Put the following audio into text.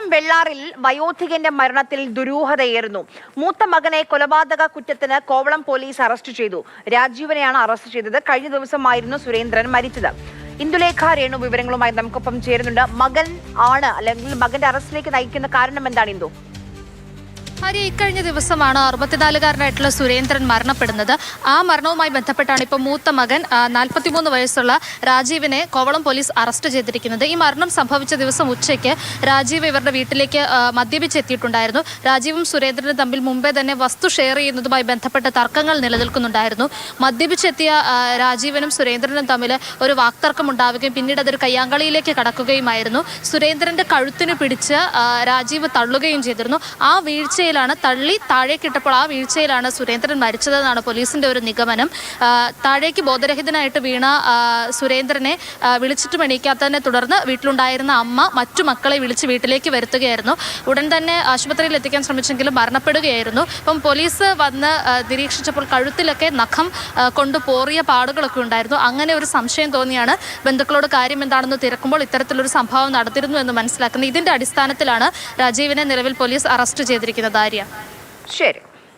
കോവളം വെള്ളാറിൽ വയോധികന്റെ മരണത്തിൽ ദുരൂഹതയേറുന്നു. മൂത്ത മകനെ കൊലപാതക കുറ്റത്തിന് കോവളം പോലീസ് അറസ്റ്റ് ചെയ്തു. രാജീവനെയാണ് അറസ്റ്റ് ചെയ്തത്. കഴിഞ്ഞ ദിവസമായിരുന്നു സുരേന്ദ്രൻ മരിച്ചത്. ഇന്ദുലേഖ രേണു വിവരങ്ങളുമായി നമുക്കൊപ്പം ചേരുന്നുണ്ട്. മകൻ ആണ് അല്ലെങ്കിൽ മകന്റെ അറസ്റ്റിലേക്ക് നയിക്കുന്ന കാരണം എന്താണ് ഇന്ദു? ഇക്കഴിഞ്ഞ ദിവസമാണ് 64-കാരനായിട്ടുള്ള സുരേന്ദ്രൻ മരണപ്പെടുന്നത്. ആ മരണവുമായി ബന്ധപ്പെട്ടാണ് ഇപ്പോൾ മൂത്ത മകൻ 43 വയസ്സുള്ള രാജീവിനെ കോവളം പോലീസ് അറസ്റ്റ് ചെയ്തിരിക്കുന്നത്. ഈ മരണം സംഭവിച്ച ദിവസം ഉച്ചയ്ക്ക് രാജീവ് ഇവരുടെ വീട്ടിലേക്ക് മദ്യപിച്ചെത്തിയിട്ടുണ്ടായിരുന്നു. രാജീവും സുരേന്ദ്രനും തമ്മിൽ മുമ്പേ തന്നെ വസ്തു ഷെയർ ചെയ്യുന്നതുമായി ബന്ധപ്പെട്ട് തർക്കങ്ങൾ നിലനിൽക്കുന്നുണ്ടായിരുന്നു. മദ്യപിച്ചെത്തിയ രാജീവനും സുരേന്ദ്രനും തമ്മിൽ ഒരു വാക്തർക്കം ഉണ്ടാവുകയും പിന്നീട് അതൊരു കയ്യാങ്കളിയിലേക്ക് കടക്കുകയുമായിരുന്നു. സുരേന്ദ്രന്റെ കഴുത്തിന് പിടിച്ച് രാജീവ് തള്ളുകയും ചെയ്തിരുന്നു. ആ വീഴ്ചയിൽ തള്ളി താഴേക്കിട്ടപ്പോൾ ആ വീഴ്ചയിലാണ് സുരേന്ദ്രൻ മരിച്ചതെന്നാണ് പോലീസിന്റെ ഒരു നിഗമനം. താഴേക്ക് ബോധരഹിതനായിട്ട് വീണ സുരേന്ദ്രനെ വിളിച്ചിട്ടും എണീക്കാത്തതിനെ തുടർന്ന് വീട്ടിലുണ്ടായിരുന്ന അമ്മ മറ്റു മക്കളെ വിളിച്ച് വീട്ടിലേക്ക് വരുത്തുകയായിരുന്നു. ഉടൻ തന്നെ ആശുപത്രിയിൽ എത്തിക്കാൻ ശ്രമിച്ചെങ്കിലും മരണപ്പെടുകയായിരുന്നു. അപ്പം പോലീസ് വന്ന് നിരീക്ഷിച്ചപ്പോൾ കഴുത്തിലൊക്കെ നഖം കൊണ്ട് പോറിയ പാടുകളൊക്കെ ഉണ്ടായിരുന്നു. അങ്ങനെ ഒരു സംശയം തോന്നിയാണ് ബന്ധുക്കളോട് കാര്യം എന്താണെന്ന് തിരക്കുമ്പോൾ ഇത്തരത്തിലൊരു സംഭവം നടത്തിയിരുന്നു എന്ന് മനസ്സിലാക്കുന്നത്. ഇതിന്റെ അടിസ്ഥാനത്തിലാണ് രാജീവിനെ നിലവിൽ പോലീസ് അറസ്റ്റ് ചെയ്തിരിക്കുന്നത്. ശരി.